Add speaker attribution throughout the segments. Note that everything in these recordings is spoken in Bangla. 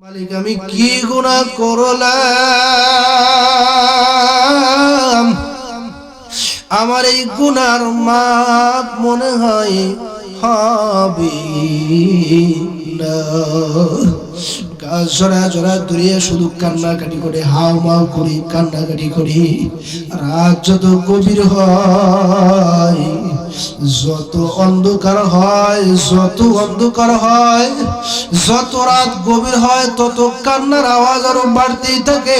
Speaker 1: মালিক আমি কি গুনাহ করলাম, আমার এই গুনার মাপ মনে হয় হবে না। গাছ জোড়া জোড়া দূরে শুধু কান্নাকাটি করে, হাও মাও করি, কান্নাকাটি করি। রাত যত গভীর হয়, যত অন্ধকার হয়, যত অন্ধকার হয়, যত রাত গভীর হয়, তত কান্নার আওয়াজ আরো বাড়তেই থাকে।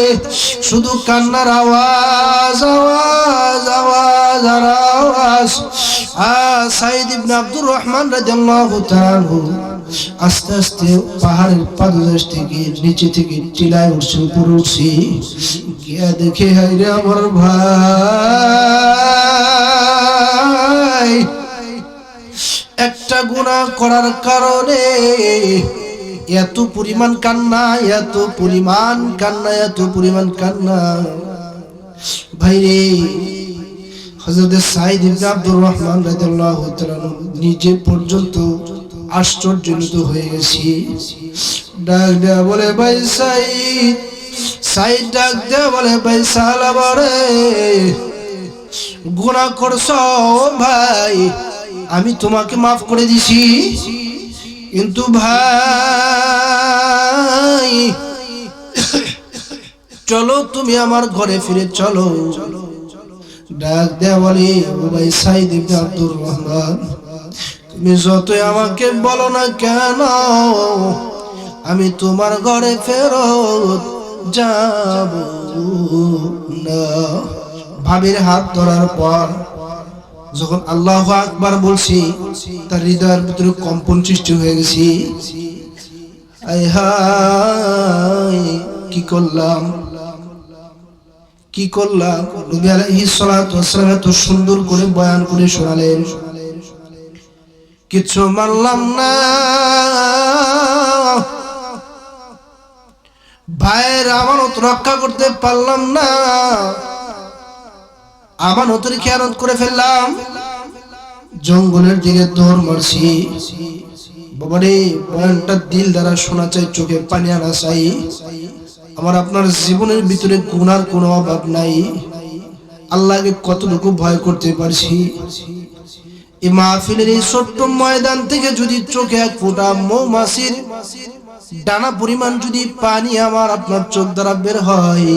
Speaker 1: শুধু কান্নার আওয়াজ, আওয়াজ, আওয়াজ আর আওয়াজ। সাইদ ইবনে আব্দুর রহমান রাদিয়াল্লাহু তাআলা আস্তে আস্তে পাহাড়ের পাদদেশ থেকে, নিচে থেকে টিলায় উঠছে, উপরে উঠছি। গিয়া দেখে হায়রে আমার ভাই, একটা গুনাহ করার কারণে এত পরিমাণ কান্না, এত পরিমাণ কান্না, এত পরিমাণ কান্না। ভাইরে, হযরত সাইদ ইবনে আব্দুর রহমান রাদিয়াল্লাহু তাআলা নিজে পর্যন্ত আশ্চর্যজনিত হয়ে গেছি। ডাক দেয়া বলে, ভাই সাইদ, সাইদ ডাক দেয়া বলে, ভাই সালাবারে গুনাহ করছো ভাই, আমি তোমাকে মাফ করে দিছি, কিন্তু ভাই চলো তুমি আমার ঘরে ফিরে চলো। ডাক দেয়া বলে, ও ভাই সাইদ ইবনে আব্দুর রহমান, তুমি যতই আমাকে বলো না কেন, আমি তোমার ঘরে ফেরত যাব না। ভাবির হাত ধরার পর যখন আল্লাহু আকবার বলছি, তার হৃদয়ের ভিতরে কম্পন সৃষ্টি হয়ে গেছি। আয় হায়, কি করলাম, কি করলাম। নবী আলাইহিস সালাতু ওয়াস সালাম এত সুন্দর করে বয়ান করে শোনালেন, কিছু মানলাম না, ভাইয়ের আমানত রক্ষা করতে পারলাম না, আমানতের খেয়ানত করে ফেললাম, জঙ্গলের দিকে দৌড় মারছি। বাবারে, বয়ানটা দিল দ্বারা শোনা চাই, চোখে পানি আনা চাই। আমার আপনার জীবনের ভিতরে গুনার কোনো অভাব নাই। আল্লাহকে কতটুকু ভয় করতে পারছি। এই মাহফিলের এই ছোট্ট ময়দান থেকে যদি চোখে এক ফোঁটা মৌমাছির ডানা পরিমাণ যদি পানি আমার আপনার চোখ দ্বারা বের হয়,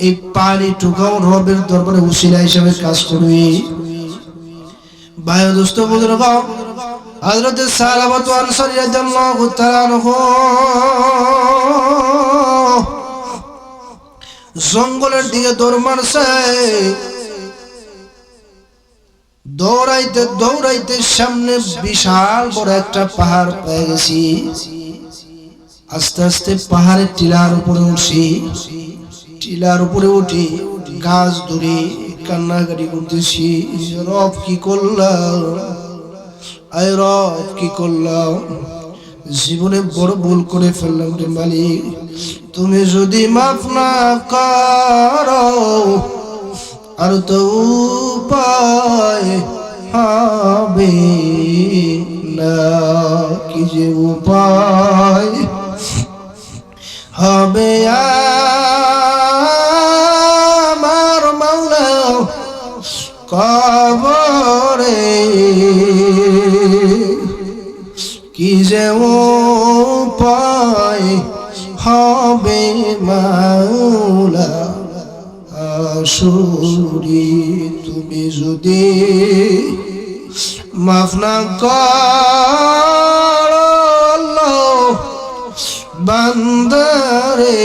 Speaker 1: এই পানি টুকাও রবের দরবারে উসিলা হিসেবে কাজ করবে। ভাই দোস্ত বুজুর্গ, হযরত সাহাবাত ওয়া আনসারী রাদিয়াল্লাহু তাআলা জঙ্গলের দিকে দৌড় মারছে। দৌড়াইতে দৌড়াইতে সামনে বিশাল বড় একটা পাহাড় পেয়ে গেছি। আস্তে আস্তে পাহাড়ের টিলার উপরে উঠছি। টিলার উপরে উঠি গাছ ধরে কান্নাকাটি করতেছি, রব কি করলাম, আয় রব কি করলাম, জীবনে বড় ভুল করে ফেললাম রে মালিক। তুমি যদি মাফ না করো আর তো উপায় হবে না। কি যে উপায় হবে আমার মাওলা কবরে, কি যে উপায় হবে মাওলা আসুরি। তুমি যদি মাফ না করো বান্দারে,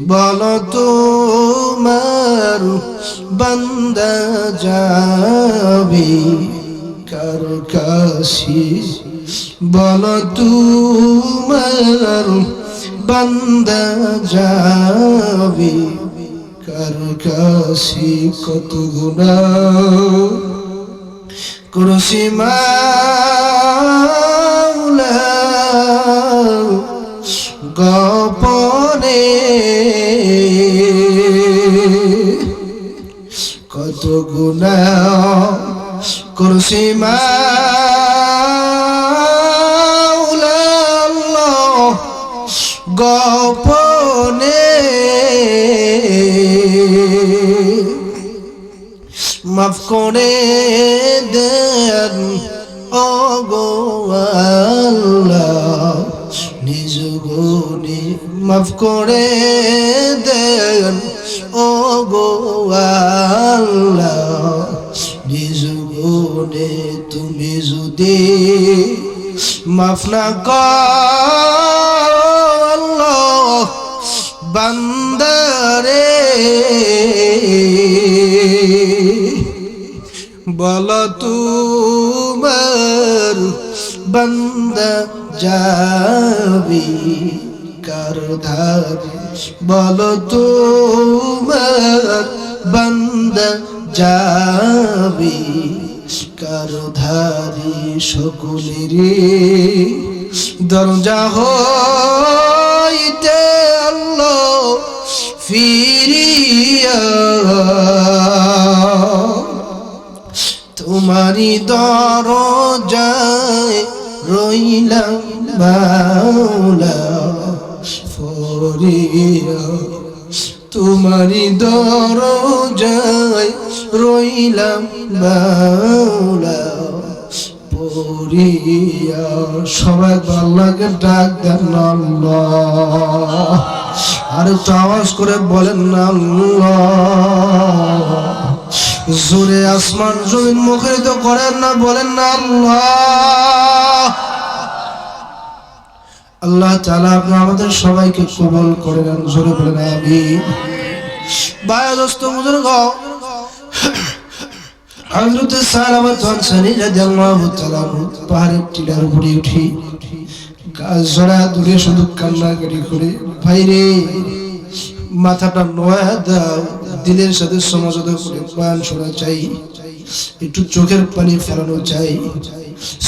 Speaker 1: বলো তোমার বান্দা যাবে কার কাছে, বলো তোমার বান্দা যাবে কার কাছে। কত গুনাহ করেছি মাওলা গোপনে, কত গুনাহ করেছি মাওলা মাফ করে দেন ও গো আল্লাহ নিজ গুণে মাফ করে দেন ও গো আল্লাহ নিজ গুণে তুমি যদি মাফ না করো বান্দারে বলো তোমার বান্দা যাবি কার ধারে বলো তোমার বান্দা যাবি কার ধারে সকলেরই দরজা হইতে আল্লাহ ফিরিয়া তোমারি দরজায় রইলাম মাওলা ফরিয়া তোমারি দরজায় রইলাম মাওলা পরিয়া সবাই আল্লাহকে ডাক দেন আল্লাহ আর একটু আওয়াজ করে বলেন না আল্লাহ জোরে আসমান জমিন মুখরিত করেন না বলেন না আল্লাহ আল্লাহ তাআলা আপনি আমাদের সবাইকে কবুল করে নেন জোরে বলেন আমিন ভাই দোস্ত বুজুর্গ হযরত সালামাত আনসারী রাদিয়াল্লাহু তাআলা পাহাড়ের টিলার উপরে উঠে গাছ জড়া দূরে শুধু কান্নাকাটি করে ভাইরে মাথাটা নোয়া দাও দিলের সাথে সমঝোতা করে বয়ান শোনা চাই একটু চোখের পানি ফেলানো চাই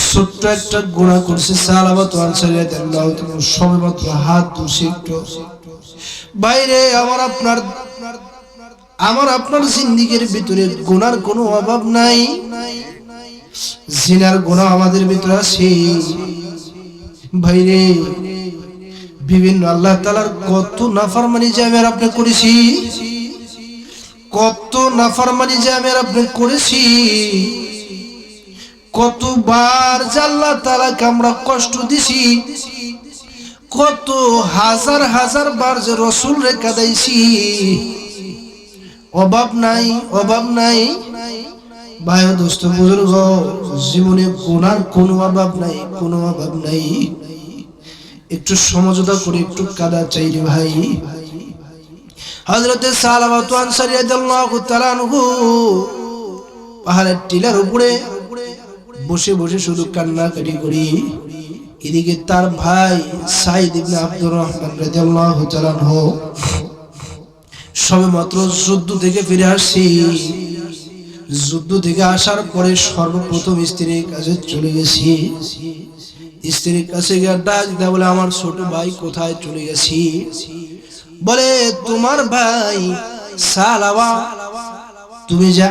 Speaker 1: ছোট্ট একটা গুনাহ করছে সালামাত আনসারী রাদিয়াল্লাহু তাআলা সবেমাত্র হাত ধুছে একটু বাইরে আমার আপনার জিন্দেগীর ভিতরে গুনার কোনো অভাব নাই জিনার গুনাহ আমাদের ভিতরে আছে ভাইরে বিভিন্ন আল্লাহ তাআলার কত নাফরমানি যে আমি আপনি করেছি কত নাফরমানি যে আমি আপনি করেছি কতবার যে আল্লাহ তাআলাকে আমরা কষ্ট দিছি কত হাজার হাজার বার যে রাসূলরে কাঁদাইছি অভাব নাই ভাই দোস্ত বুজুর্গ জীবনে গুনার কোনো অভাব নাই একটু সমঝোতা করে একটু কাদা চাই রে ভাই হযরত সালামাত আনসারী রাদিয়াল্লাহু তাআলা আনহু পাহাড়ের টিলার উপরে বসে বসে শুধু কান্নাকাটি করি এদিকে তার ভাই সাঈদ ইবনে আব্দুর রহমান রাদিয়াল্লাহু তাআলা আনহু সবেমাত্র যুদ্ধ থেকে ফিরে আসছি যুদ্ধ থেকে আসার পরে সর্বপ্রথম স্ত্রীর কাছে চলে গেছি স্ত্রীর কাছে গিয়ে ডাক দেয়া বলে আমার ছোট ভাই কোথায় চলে গেছি বলে তোমার ভাই সালাওয়া তুমি যে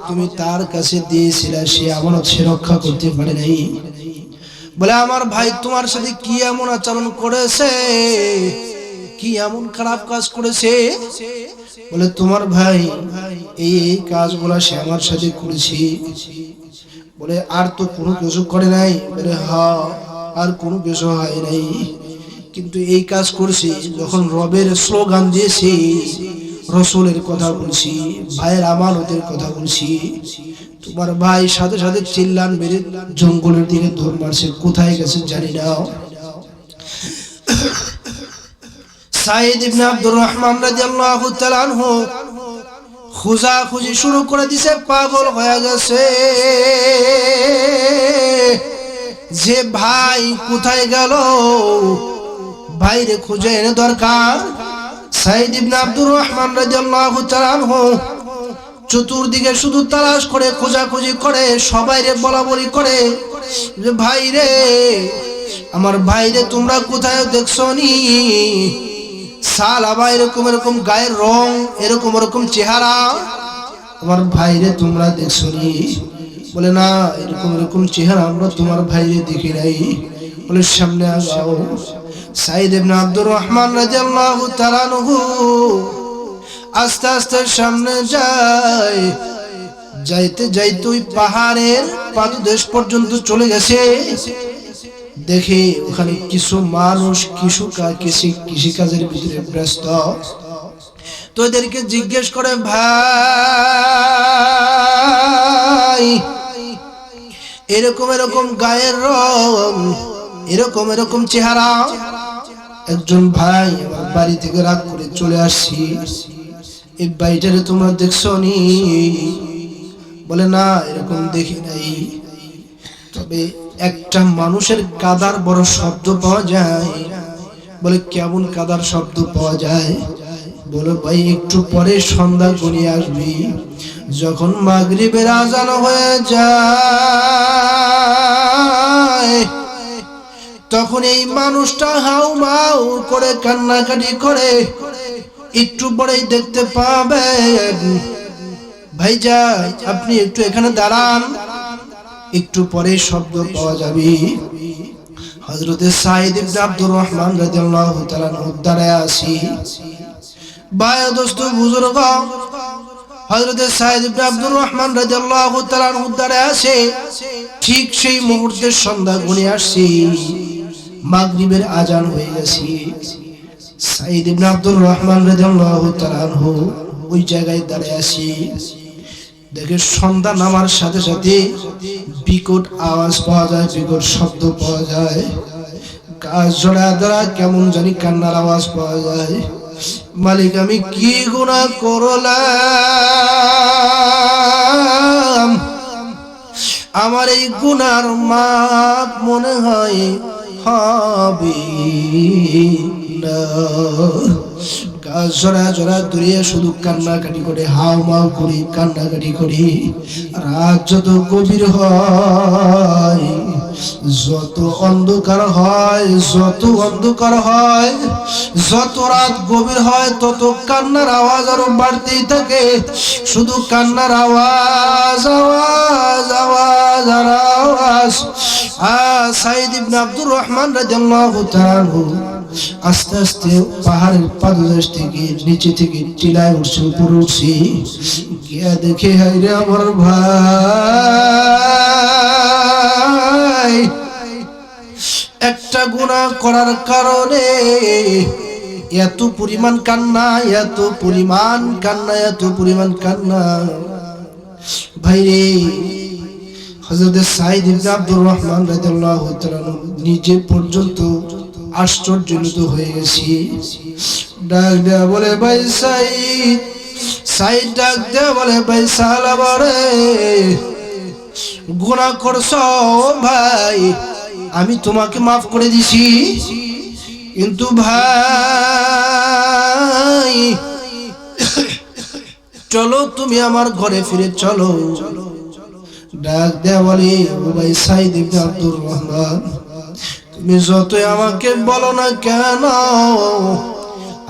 Speaker 1: তুমি তার কাছে দিয়েছিলে সে আমানত সে রক্ষা করতে পারে নাই বলে আমার ভাই তোমার সাথে কি এমন আচরণ করেছে কি এমন খারাপ কাজ করেছে বলে তোমার ভাই এই কাজগুলো সে আমার সাথে করেছে বলে আর তো কোনো কিছু করে নাই বলে হ্যাঁ আর কোনো কিছু হয় নাই কিন্তু এই কাজ করছি যখন রবের স্লোগান দিয়েছি রাসূলের কথা বলছি ভাইয়ের আমানতের কথা বলছি তোমার ভাই সাথে সাথে চিল্লান মেরে জঙ্গলের দিকে দৌড় মারছে কোথায় গেছে জানি না সাঈদ ইবনে আব্দুর রহমান রাদিয়াল্লাহু তাআলা আনহু খোঁজাখুঁজি শুরু করে দিয়েছে পাগল হয়ে গেছে যে ভাই কোথায় গেল ভাইরে খুঁজে এনে দরকার সাঈদ ইবনে আব্দুর রহমান রাদিয়াল্লাহু তাআলা আনহু চতুর্দিকে শুধু তালাশ করে খোঁজাখুঁজি করে সবাইরে বলাবলি করে যে ভাইরে আমার ভাইরে তোমরা কোথায় দেখছনি সালাবা এরকম গায়ের রং এরকম চেহারা আমার ভাইরে তোমরা দেখছনি বলে না এরকম চেহারা আমরা তোমার ভাইরে দেখি নাই বলে সামনে আগাও সাঈদ ইবনে আব্দুর রহমান রাদিয়াল্লাহু তাআলা আনহু আস্তে আস্তে সামনে যায় যাইতে যাইতে ওই পাহাড়ের পাদদেশ পর্যন্ত চলে গেছে। দেখে ওখানে কিছু মানুষ কৃষি কাজের ভিতরে ব্যস্ত। তো এদেরকে জিজ্ঞেস করে, ভাই এরকম এরকম গায়ের রং, এরকম এরকম চেহারা। একজন ভাই আমার বাড়ি থেকে রাগ করে চলে আসছি, এই বাড়িটারে তোমরা দেখছো নি? বলে না, এরকম দেখি নাই, তবে একটা মানুষের কাদার বড় শব্দ পাওয়া যায়। বলে কেমন কাদার শব্দ পাওয়া যায়? বলে ভাই একটু পরে সন্ধ্যা গড়িয়ে আসবি, যখন মাগরিবের আজান হয়ে যায় তখন এই মানুষটা হাউ মাউ করে কান্নাকাটি করে, একটু পরেই দেখতে পাবেন। ভাইজান আপনি একটু এখানে দাঁড়ান, একটু পরে শব্দ পাওয়া যাবে। হযরতে সাঈদ ইবনে আব্দুর রহমান রাদিয়াল্লাহু তাআলা উদ্ধারে আসি। ভাই দোস্ত বুজুর্গ, হযরতে সাঈদ ইবনে আব্দুর রহমান রাদিয়াল্লাহু তাআলা উদ্ধারে আসে। ঠিক সেই মুহূর্তে সন্ধ্যা ঘনিয়ে আসছে, মাগরিবের আজান হয়ে গেছে। সাঈদ ইবনে আব্দুর রহমান রাদিয়াল্লাহু তাআলা ওই জায়গায় দাঁড়িয়ে আসি। দেখে সন্ধ্যা নামার সাথে সাথে বিকট আওয়াজ পাওয়া যায়, বিকট শব্দ পাওয়া যায়, গাছ জোড়া দ্বারা কেমন জানি কান্নার আওয়াজ পাওয়া যায়। মালিক আমি কি গুনাহ করলাম, আমার এই গুনার মাপ মনে হয় হবে না। গাছ জোড়া জোড়া দূরে শুধু কান্নাকাটি করে, হাও মাও করি, কান্নাকাটি করি। রাত যত গভীর হয়, যত অন্ধকার হয়, যত অন্ধকার হয়, যত রাত গভীর হয়, তত কান্নার আওয়াজ আরো বাড়তেই থাকে। শুধু কান্নার আওয়াজ, আওয়াজ, আওয়াজ আর আওয়াজ। সাঈদ ইবনে আব্দুর রহমান রাদিয়াল্লাহু তাআলা আস্তে আস্তে পাহাড়ের পাদদেশ থেকে নিচে থেকে টিলায় উঠছে, উপরে উঠছি। গিয়া দেখে হায়রে আমার ভাই একটা গুনাহ করার কারণে এত পরিমাণ কান্না, এত পরিমাণ কান্না, এত পরিমাণ কান্না। ভাই রে, হযরতে সাঈদ ইবনে আব্দুর রহমান রাদিয়াল্লাহু তাআলা নিজে পর্যন্ত আশ্চর্যজনিত হয়ে গেছি। ডাক দেয়া বলে, ভাই সাঈদ, সাঈদ ডাক দেয়া বলে, ভাই সালাবা রে, গুনাহ করছো ভাই, আমি তোমাকে মাফ করে দিছি, কিন্তু ভাই চলো তুমি আমার ঘরে ফিরে চলো। ডাক দেয়া বলে, ভাই সাঈদ ইবনে আব্দুর রহমান, তুমি যতই আমাকে বলো না কেন,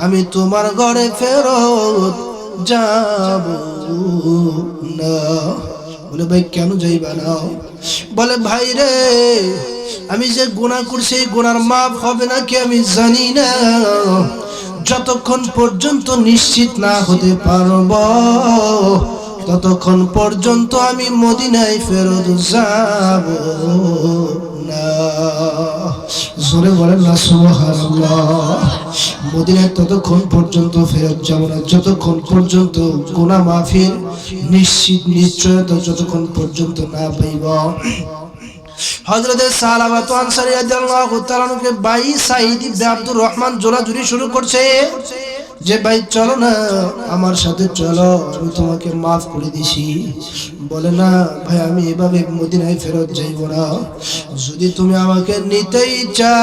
Speaker 1: আমি তোমার ঘরে ফেরত যাব না। বলে ভাই কেন যাইবা না? বলে ভাই রে, আমি যে গুনাহ করছি এই গুনার মাফ হবে নাকি আমি জানি না। যতক্ষণ পর্যন্ত নিশ্চিত না হতে পারবো ততক্ষণ পর্যন্ত আমি মদিনায় ফেরত যাব না। জোরে বলেন না সুবহানাল্লাহ। মদিনায় ততক্ষণ পর্যন্ত ফেরত যাব না যতক্ষণ পর্যন্ত গুনাহ মাফের নিশ্চিত নিশ্চয়তা যতক্ষণ পর্যন্ত না পাইব। হযরতে সালাবা তো আনসারী রাদিয়াল্লাহু তাআলা কে ভাই সাঈদ ইবনে আব্দুর রহমান জোরাজুরি শুরু করছে যে ভাই চলো না আমার সাথে চলো, আমি তোমাকে মাফ করে দিছি। বলে না ভাই, আমি এভাবে মদিনায় ফেরত যাইব না। যদি তুমি আমাকে নিতেই চাও,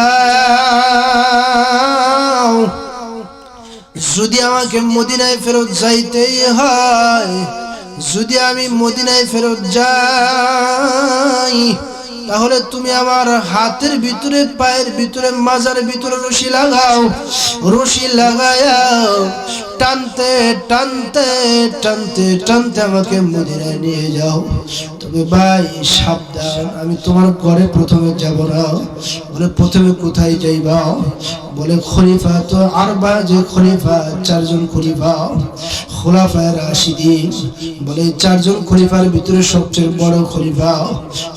Speaker 1: যদি আমাকে মদিনায় ফেরত যাইতেই হয়, যদি আমি মদিনায় ফেরত যাই, তাহলে তুমি আমার হাতের ভিতরে, পায়ের ভিতরে, মাজার ভিতরে রশি লাগাও। রশি লাগায়া টানতে টানতে টানতে টানতে আমাকে মদিনায় নিয়ে যাও। তবে ভাই সাবধান, আমি তোমার ঘরে প্রথমে যাব না। বলে প্রথমে কোথায় যাইবা? বলে খলিফা তো আরবা, যে খলিফা চারজন খলিফা, খুলাফায়ে রাশিদিন, বলে চারজন খলিফার ভিতরে সবচেয়ে বড় খলিফা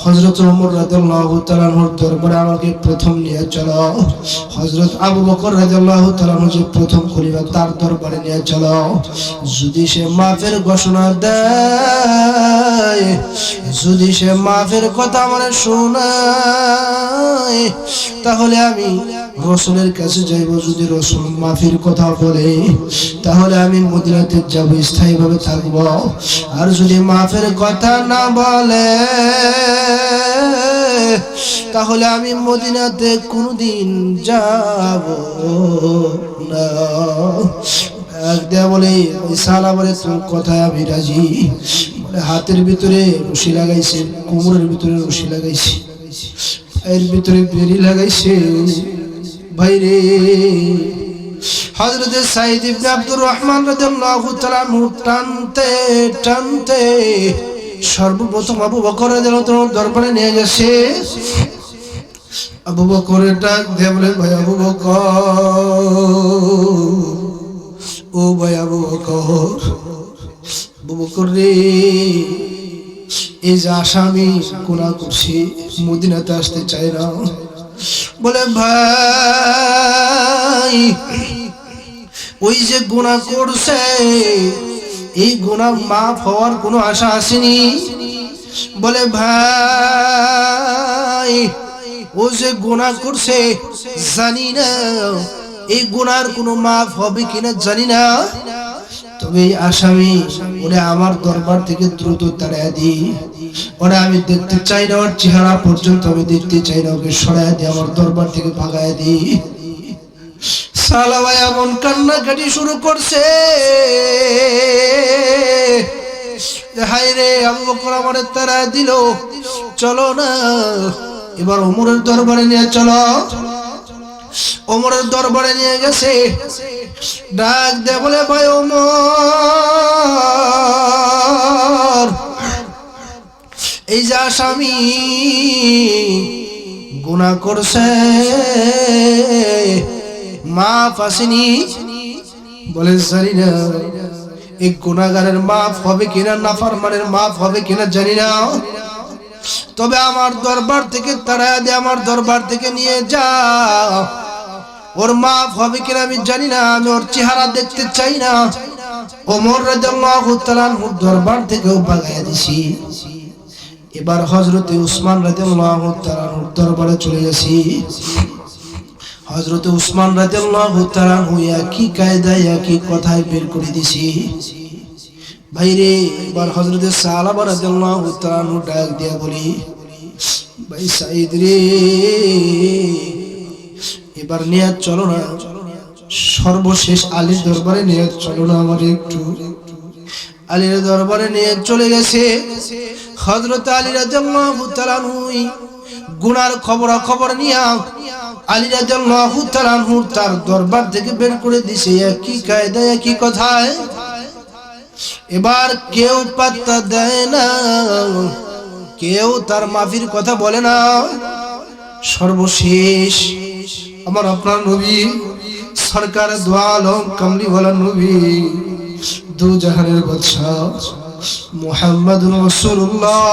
Speaker 1: হযরত ওমর রাদিয়াল্লাহু তাআলা আনহুর দরবারে আমাকে প্রথম নিয়ে চলো। হযরত আবু বকর রাদিয়াল্লাহু তাআলা আনহু যে প্রথম খলিফা, তার দরবারে নিয়ে চলো। যদি সে মাফের ঘোষণা দেয়, যদি সে মাফের কথা মানে শোনায়, তাহলে আমি রাসূলের কাছে যাইব। যদি রাসূল মাফির কথা বলে, তাহলে আমি মদিনাতে যাব, স্থায়ীভাবে থাকব। আর যদি মাফের কথা না বলে, তাহলে আমি মদিনাতে কোনোদিন যাব না। বলে সালা বলে তোর কথায় আমি রাজি। বলে হাতের ভিতরে রশি লাগাইছে, কোমরের ভিতরে রশি লাগাইছে, এর ভিতরে বেরি লাগাইছে। ভাইরে, হযরত সাঈদ ইবনে আব্দুর রহমান রাদিয়াল্লাহু তাআলা টানতে টানতে সর্বপ্রথম আবু বকর রাদিয়াল্লাহু তাআলার দরবারে নিয়ে গেছে। আবু বকরের ডাক দিয়ে বলে, ভাই আবু বকর, ও ভাই আবু বকর, আবু বকর রে, এই যে আসামি গুনাহ করছি, মদিনাতে আসতে চাই না। বলে ভাই, ওই যে গুনাহ করছে, এই গুনাহ মাফ হওয়ার কোনো আশা আসেনি। বলে ভাই, ও যে গুনাহ করছে জানি না এই গুনার কোনো মাফ হবে কিনা জানি না, তবে এই আসামি ওরে আমার দরবার থেকে দ্রুত তাড়াইয়া দি। ওরে আমি দেখতে চাই না, ওর চেহারা পর্যন্ত আমি দেখতে চাই না, ওকে সরাইয়া দি, আমার দরবার থেকে ভাগাইয়া দি। সালা ভাই এমন কান্নাকাটি শুরু করছে, হায় রে, আবু বকর আমারে তাড়াইয়া দিল, চলো না এবার ওমরের দরবারে নিয়ে চলো। ওমরের দরবারে নিয়ে গেছে, ডাক দে বলে, ভাই ওমর, এই যে আসামি গুনাহ করছে, মাফ আসেনি। বলে জানি না এই গুনাহগারের মাফ হবে কিনা, নাফরমানের মাফ হবে কিনা জানি না, তবে আমার দরবার থেকে তাড়াইয়া দে, আমার দরবার থেকে নিয়ে যা। ওর মাফ হবে কিনা আমি জানি না, আমি ওর চেহারা দেখতে চাই না। ওমর রাদিয়াল্লাহু তাআলা আনহুর দরবার থেকেও ভাগাইয়া দিছি। এবার হযরতে উসমান রাদিয়াল্লাহু তাআলা আনহুর দরবারে চলে গেছি। হযরতে উসমান রাদিয়াল্লাহু তাআলা আনহু একই কায়দায় একই কথায় বের করে দিছি। ভাইরে, এবার হযরতে সাহাবা রাদিয়াল্লাহু তাআলা আনহু ডাক দিয়া বলি, ভাই সাঈদ রে, এবার নিয়ে চলো না, সর্বশেষ আলীর দরবারে নিয়ে চলো না, আমার একটু। আলীর দরবারে নিয়ে চলে গেছে। হযরত আলী রাদিয়াল্লাহু তাআলা আনহু গুনার খবর নিয়ে আলী রাদিয়াল্লাহু তাআলা আনহু তার দরবার থেকে বের করে দিছে, একই কায়দায় একই কথায়। এবার কেউ পাত্তা দেয় না, কেউ তার মাফির কথা বলে না। সর্বশেষ আমার আপনার নবী সরকার দু আলম কামলি ওয়ালা নবী, দু জাহানের বাদশা মুহাম্মদুর রাসূলুল্লাহ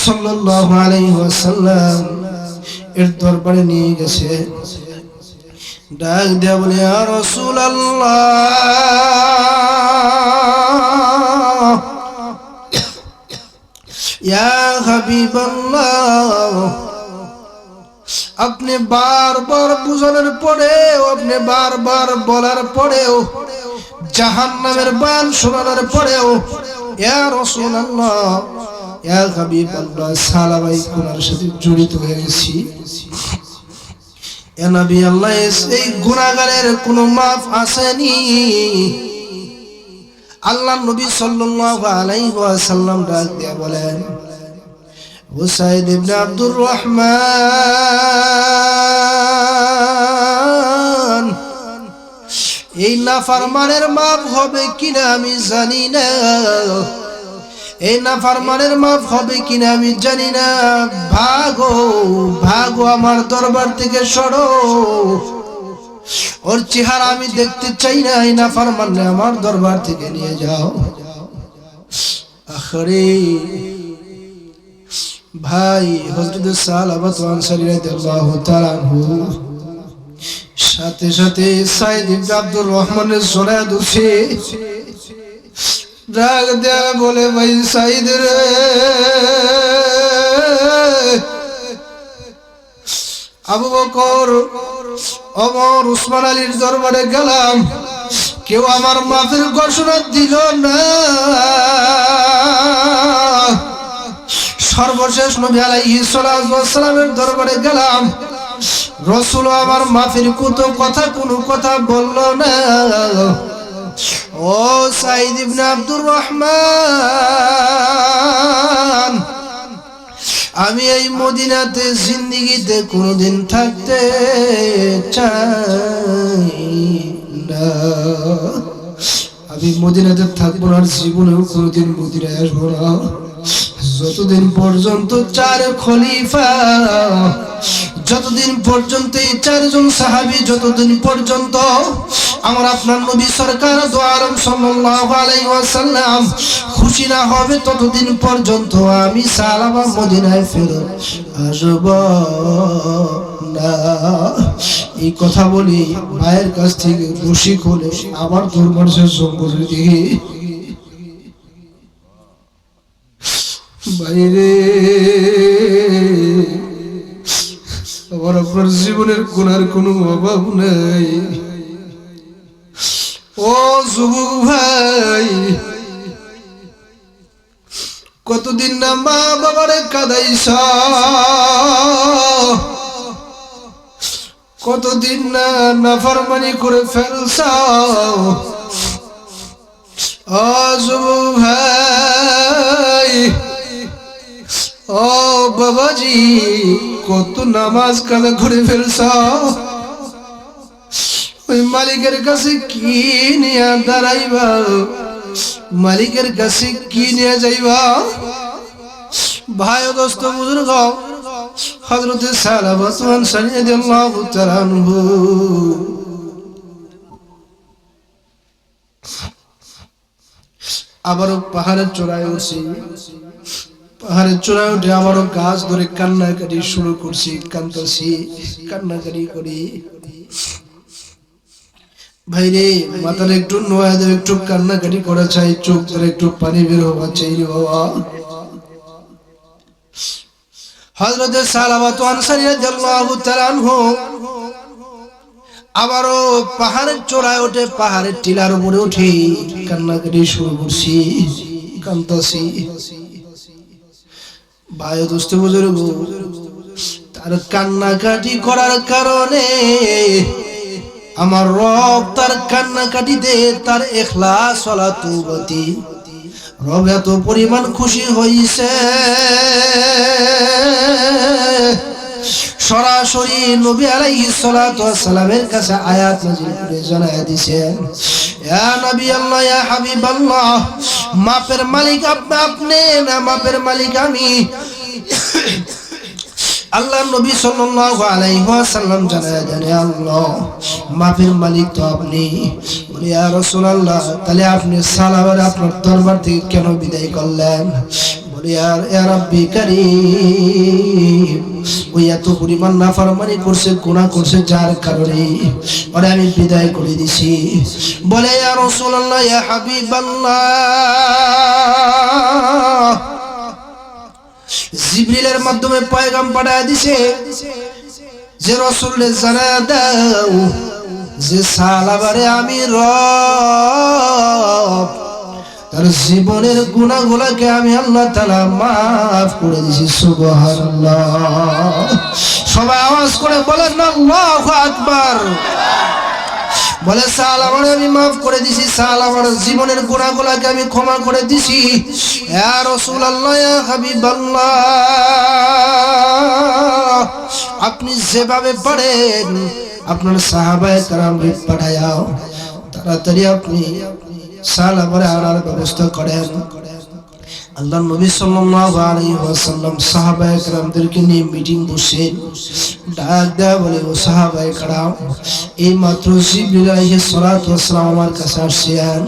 Speaker 1: সাল্লাল্লাহু আলাইহি ওয়াসাল্লাম এর দরবারে নিয়ে গেছে। ডাক দেয়া বলে, ইয়া রাসূলুল্লাহ, ইয়া হাবিবাল্লাহ, আপনি বারবার বুঝানোর পরেও, আপনি বারবার বলার পরেও, জাহান্নামের বয়ান শোনানোর পরেও, ইয়া রাসূলুল্লাহ, ইয়া হাবিবাল্লাহ, সালাবাই গুনার সাথে জড়িত হয়ে গেছি। ইয়া নবী আল্লাহ, এই গুনাহগারের কোনো মাফ আসেনি। আল্লাহ নবী সাল্লাল্লাহু আলাইহি ওয়াসাল্লাম ডাক দিয়ে বলেন, সাঈদ ইবনে আব্দুর রহমান, এই নাফরমানের মাফ হবে কিনা আমি জানি না, এই নাফরমানের মাফ হবে কিনা আমি জানি না। ভাগো ভাগো, আমার দরবার থেকে সরো, ওর চেহারা আমি দেখতে চাই না, এই নাফরমানকে আমার দরবার থেকে নিয়ে যাও। আখরে ভাই হযরত সালাবাত আনসারী রাদিয়াল্লাহু তাআলা আনহু সাথে সাথে সাইদ ইবনে আব্দুর রহমানের সোনা দুছে রাগ দেয়া বলে, ভাই সাইদ রে, আবু বকর, ওমর, উসমান আলীর দরবারে গেলাম, কেউ আমার মাফের ঘোষণা দিল না। সর্বশেষ নবী আলাইহিস সালাতু ওয়াস সালামের দরবারে গেলাম, রাসূল আমার মাফের কোনো কথা বলল না। ও সাইদ ইবনে আব্দুর রহমান, আমি এই মদিনাতে জিন্দেগিতে কোনোদিন থাকতে চাই না। আমি মদিনাতে থাকবো না, জীবনেও কোনোদিন মদিনায় আসবো না, যতদিন পর্যন্ত চার খলিফা, যতদিন পর্যন্ত এই চারজন সাহাবী, যতদিন পর্যন্ত আমার আপনার নবী সরকার দো আলম সাল্লাল্লাহু আলাইহি ওয়াসাল্লাম খুশি না হবে, ততদিন পর্যন্ত আমি সালামা মদিনায় ফেরত আসব না। এই কথা বলি ভাইয়ের কাছ থেকে রশি খুলে আবার দরবার শেষ করে দিয়ে, বাইরে আমার আপনার জীবনের গুনার কোনো অভাব নাই। ও যুবক ভাই, কতদিন না মা বাবারে কাঁদাইছ, কতদিন না নাফরমানি করে ফেলছ। ও যুবক ভাই, ও বাবাজি, কত নামাজ কাজা করে ফেলছ। ওই মালিকের কাছে কি নিয়ে দাঁড়াইবা, মালিকের কাছে কি নিয়ে যাইবা। ভাই ও দোস্ত বুজুর্গ, হযরত সালাবাত আনসারী রাদিয়াল্লাহু তাআলা আনহু আবারও পাহাড়ের চূড়ায় উঠছি। পাহাড়ের চূড়ায় উঠে আবারও গাছ ধরে কান্নাকাটি শুরু করছি, কাঁদতেছি, কান্নাকাটি করি। ভাইরে, মাথার একটু নোয়া দেবে, একটু কান্নাকাটি করা চাই, চোখ ধরে একটু পানি বের হওয়া চাই রে বাবা। হযরত সালাবাত আনসারী রাদিয়াল্লাহু তাআলা আনহু আবারও পাহাড়ের চূড়ায় উঠে, পাহাড়ের টিলার উপরে উঠে কান্নাকাটি শুরু করছি, কাঁদতেছি। ভাই দোস্ত বুজুর্গ, তার কান্নাকাটি করার কারণে আমার রব তার কান্নাকাটিতে, তার ইখলাস ওয়ালা তওবাতি রব এত পরিমাণ খুশি হইছে, সরাসরি নবী আলাইহিস সালাতু ওয়াস সালামের কাছে আয়াত নাযিল করে জানায়া দিয়েছেন, ইয়া নবী আল্লাহ, ইয়া হাবিবাল্লাহ, মাপের মালিক আপনি না, মাপের মালিক আমি। আল্লাহ নবী সাল্লাল্লাহু আলাইহি ওয়াসাল্লাম জানায়া দেন, আল্লাহ মাফের মালিক তো আপনি। বলি ইয়া রাসূলুল্লাহ, তাহলে আপনি সালাবার আপনার দরবার থেকে কেন বিদায় করলেন? বলি ইয়া রাব্বি কারীম, ওই এত পরিমাণ নাফরমানি করছে, গুনাহ করছে, যার কারণে ওরে আমি বিদায় করে দিছি। বলে ইয়া রাসূলুল্লাহ, ইয়া হাবিবাল্লাহ, জিবরিলের মাধ্যমে পয়গাম পাঠায় দিছে যে রাসূলকে জানায়া দাও যে সালাবারে আমি রব, তার জীবনের গুনাহগুলোকে আমি আল্লাহ তাআলা maaf করে দিয়েছি। সুবহানাল্লাহ। সবাই আওয়াজ করে বলেন না আল্লাহু আকবার। বলে সালাবারে আমি maaf করে দিয়েছি, সালাবার জীবনের গুনাহগুলোকে আমি ক্ষমা করে দিয়েছি। ইয়া রাসূলুল্লাহ, ইয়া হাবিবাল্লাহ, আপনি যেভাবে পারেন আপনার সাহাবায়ে কেরামকে পাঠায়াও, তাড়াতাড়ি আপনি সালাবারে আনার ব্যবস্থা করেন। আল্লাহ নবী সাল্লাল্লাহু আলাইহি ওয়াসাল্লাম সাহাবায়ে কেরামদেরকে নিয়ে মিটিং বসেন। ডাক দেয়া বলে, ও সাহাবায়ে কেরাম, এই মাত্র জিবরিল আলাইহিস সালাতু ওয়াস সালাম আমার কাছে আসছেন।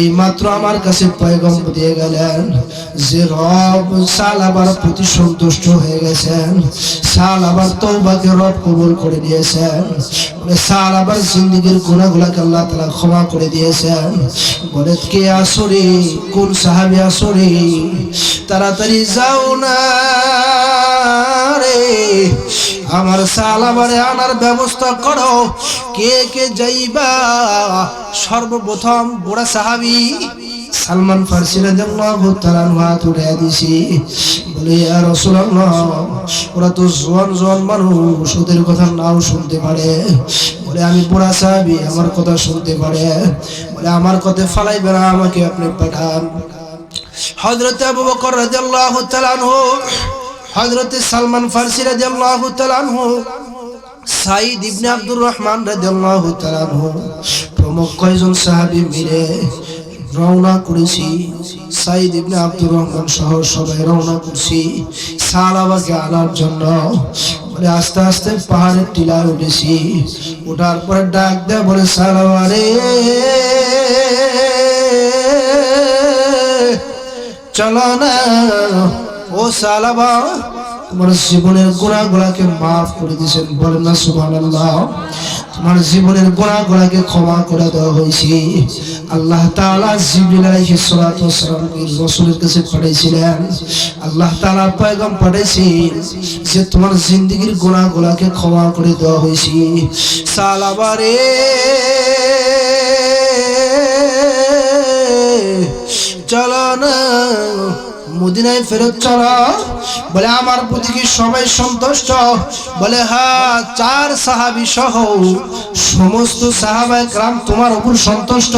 Speaker 1: এই মাত্র আমার কাছে পয়গাম দিয়ে গেলেন যে রব সালাবার প্রতি সন্তুষ্ট হয়ে গেছেন, সালাবার তওবাকে রব কবুল করে দিয়েছেন, সালাবার জিন্দেগীর গুনাহগুলোকে আল্লাহ তাআলা ক্ষমা করে দিয়েছেন। বলে কে আসরে, কোন সাহাবী আসরে? তাড়াতাড়ি যাও না রে, আমার সালাবারে আনার ব্যবস্থা করো। কে কে যাইবা? সর্বপ্রথম বড় সাহাবী সালমান ফারসি রাদিয়াল্লাহু তাআলা আনহু হাত উঠাইয়া দিছি। বলে ইয়া রাসূলুল্লাহ, ওরা তো জোয়ান মানুষ, ওদের কথা নাও শুনতে পারে। বলে আমি বুড়া সাহাবী, আমার কথা শুনতে পারে। বলে আমার কথা ফালাইবে না, আমাকে আপনি পাঠান। হযরত আবু বকর রাদিয়াল্লাহু তাআলা আনহু, হযরত সালমান ফারসি রাদিয়াল্লাহু তাআলা আনহু, সাঈদ ইবনে আব্দুর রহমান রাদিয়াল্লাহু তাআলা আনহু প্রমুখ কয়েকজন সাহাবী মিলে রওনা করেছি। সাঈদ ইবনে আব্দুর রহমান সহ সবাই রওনা করছি সালাবাকে আনার জন্য। বলে আস্তে আস্তে পাহাড়ের টিলায় উঠেছি। ওঠার পরে ডাক দেয়, বলে সালাবা রে, চলো না। ও সালাবা, তোমার জীবনের গুনাহগুলোকে মাফ করে দিয়েছেন, বলেন না সুবহানাল্লাহ। তোমার জীবনের গুনাহগুলোকে ক্ষমা করে দেওয়া হয়েছে। আল্লাহ তাআলা জিবরিল আলাইহিস সালাতু ওয়াস সালামকে রাসূলের কাছে পাঠিয়েছিলেন। আল্লাহ তাআলা পয়গাম পাঠিয়েছেন যে তোমার জিন্দেগীর গুনাহগুলোকে ক্ষমা করে দেওয়া হয়েছে। সালাবারে চলো না, মদিনায় ফেরত চলো। বলে আমার প্রতি কি সবাই সন্তুষ্ট? বলে হ্যাঁ, 4 সাহাবী সহ সমস্ত সাহাবায়ে কেরাম তোমার উপর সন্তুষ্ট।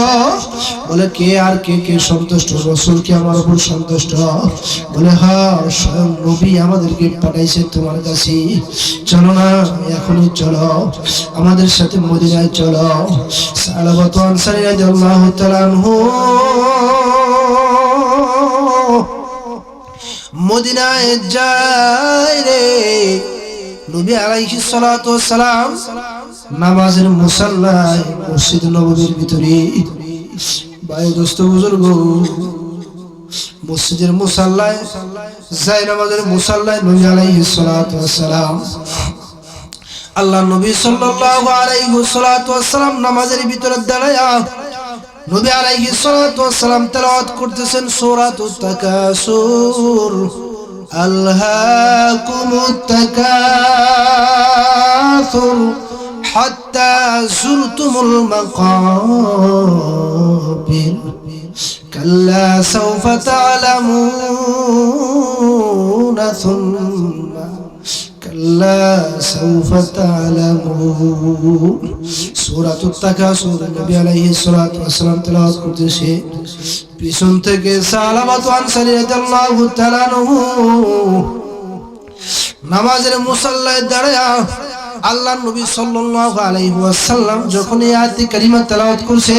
Speaker 1: বলে কে আর কে কে সন্তুষ্ট? রাসূল কি আমার উপর সন্তুষ্ট? বলে হ্যাঁ, স্বয়ং নবী আমাদেরকে পাঠাইছে তোমার কাছে। চলো না, এখনই চলো, আমাদের সাথে মদিনায় চলো। সালাবাতু আনসারী রাদিয়াল্লাহু তাআলা আনহু মদিনায় যায় রে। নবী আলাইহিস সালাতু ওয়াস সালাম নামাজের মুসাল্লায় মসজিদ নববীর ভিতরে, ভাই দোস্ত বুজুর্গ, মসজিদের মুসাল্লায় যায়, নামাজের মুসাল্লায় নবী আলাইহিস সালাতু ওয়াস সালাম, আল্লাহ নবী সাল্লাল্লাহু আলাইহি ওয়াস সালাম নামাজের ভিতরে দাঁড়ায়া নবী আলাইহিস সালাতু ওয়াস সালাম তেলাওয়াত করতেছেন সূরাতুত তাকাসুর। আলহাকুমুত তাকাসুর হাত্তা যুরতুমুল মাকাবির কাল্লা সাওফা তা'লামুনা সুম্মা কাল্লা সাওফা তা'লামুন। সূরাতুত তাকাসুর নবী আলাইহিস সালাতু ওয়াস সালাম তেলাওয়াত করতেছে। পিছন থেকে সালাবাতু আনসারী রাদিয়াল্লাহু তাআলা আনহু নামাজের মুসাল্লায় দাঁড়ায়া আল্লাহ নবী সাল্লাল্লাহু আলাইহি ওয়াসাল্লাম যখন এই আয়াত কারিমা তেলাওয়াত করছে,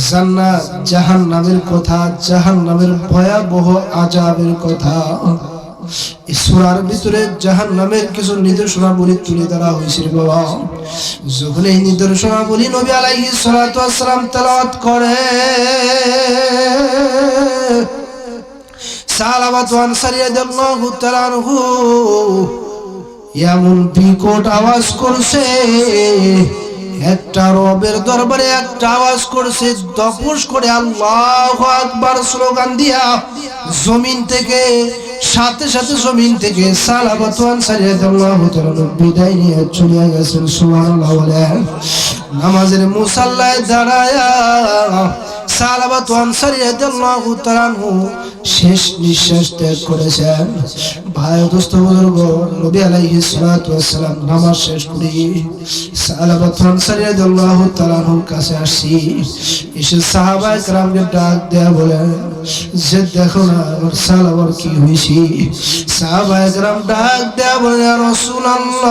Speaker 1: জান্নাত জাহান্নামের কথা, জাহান্নামের ভয়াবহ আযাবের কথা, এই সূরার ভিতরে জাহান্নামের কিছু নিদর্শনাবলী তুলে ধরা হয়েছে বাবা। যখন এই নিদর্শনাবলী নবী আলাইহিস সালাতু ওয়াস সালাম তেলাওয়াত করে, সালাবাতু আনসারী রাদিয়াল্লাহু তাআলা আনহু এমন বিকট আওয়াজ করছে, একটা রবের দরবারে একটা আওয়াজ করছে, দপস করে আল্লাহু আকবার স্লোগান দিয়া জমিন থেকে সাথে সাথে জমিন থেকে সালাবাতু আনসারী রাদিয়াল্লাহু তাআলা বিদায় নিয়ে চলে গেছেন। সুবহানাল্লাহ বলেন। নামাজের মুসাল্লায় দাঁড়ায়া সালাবাতু আনসারী রাদিয়াল্লাহু তাআলা শেষ নিঃশ্বাস ত্যাগ করেছেন। ভাই দোস্ত বুজুর্গ, নবী আলাইহিস সালাতু ওয়াস সালাম নামাজ শেষ করে সালাবাতু আনসারী রাদিয়াল্লাহু তাআলার কাছে আসছি। এসে সাহাবায়ে কেরামকে ডাক দেয়া বলেন যে দেখো না আমার সালাবার কি হইছে। সাহাবায়ে কেরাম ডাক দেয়া বলেন, ইয়া রাসূলুল্লাহ,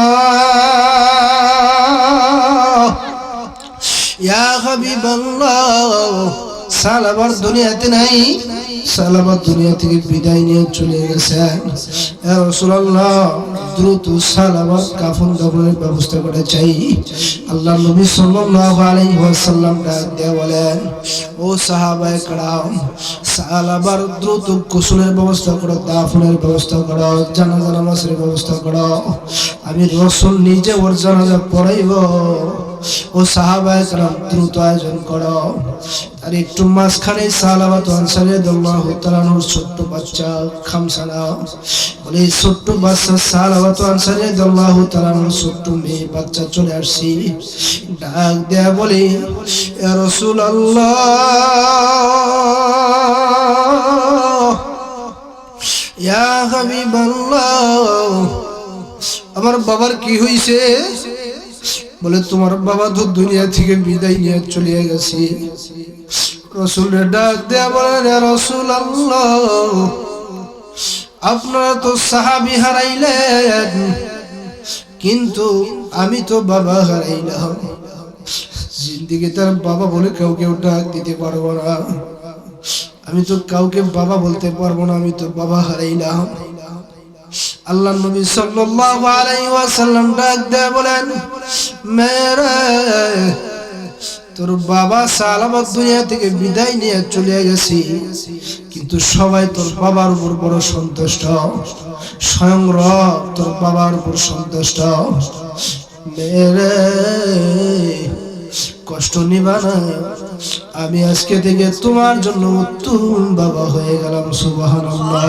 Speaker 1: ইয়া হাবিবাল্লাহ, সালাবার দুনিয়াতে নাই, সালাবা দুনিয়া থেকে বিদায় নিয়ে চলে গেছেন। ইয়া রাসূলুল্লাহ, দ্রুত সালাবার কাফন দাফনের ব্যবস্থা করে চাই। আল্লাহ নবী সাল্লাল্লাহু আলাইহি ওয়াসাল্লাম ডাক দিয়ে বলেন, ও সাহাবায়ে কেরাম, সালাবার দ্রুত গোসলের ব্যবস্থা করো, দাফনের ব্যবস্থা করো, জানাজা নামাজের ব্যবস্থা করো। আমি রাসূল নিজে ওর জানাজা পড়াইব। ও সাহাবায়ে কেরাম, দ্রুত আয়োজন করো। আর একটু মাঝখানে সালাবাত আনসারী রাদিয়াল্লাহু তাআলা আনহুর ছোট্ট বাচ্চা খামসানা বলে, ছোট্ট বাচ্চা সালাবাত আনসারী রাদিয়াল্লাহু তাআলা আনহুর ছোট্ট মেয়ে বাচ্চা চলে আসছি। ডাক দেয়া বলে, ইয়া রাসূলুল্লাহ, ইয়া হাবিবাল্লাহ, আমার বাবার কি হইছে? বলে, তোমার বাবা তো দুনিয়া থেকে বিদায় নিয়ে চলে গেছে। রাসূলের ডাক দেয়া বলেন, ইয়া রাসূলুল্লাহ, আপনারা তো সাহাবী হারাইলেন, কিন্তু আমি তো বাবা হারাইলাম। জিন্দেগি তার বাবা বলে কাউকে ডাক দিতে পারবো না। আমি তো কাউকে বাবা বলতে পারবো না, আমি তো বাবা হারাইলাম। আল্লাহ নবী সাল্লাল্লাহু আলাইহি ওয়াসাল্লাম ডাক দিয়ে বলেন, মেরে তোর বাবা সালামত দুনিয়া থেকে বিদায় নিয়ে চলে গেছে, কিন্তু সবাই তোর বাবার উপর বড় সন্তুষ্ট, স্বয়ং রব তোর বাবার উপর সন্তুষ্ট। মেরে কষ্ট নিবা না, আমি আজকে থেকে তোমার জন্য উত্তম বাবা হয়ে গেলাম। সুবহানাল্লাহ।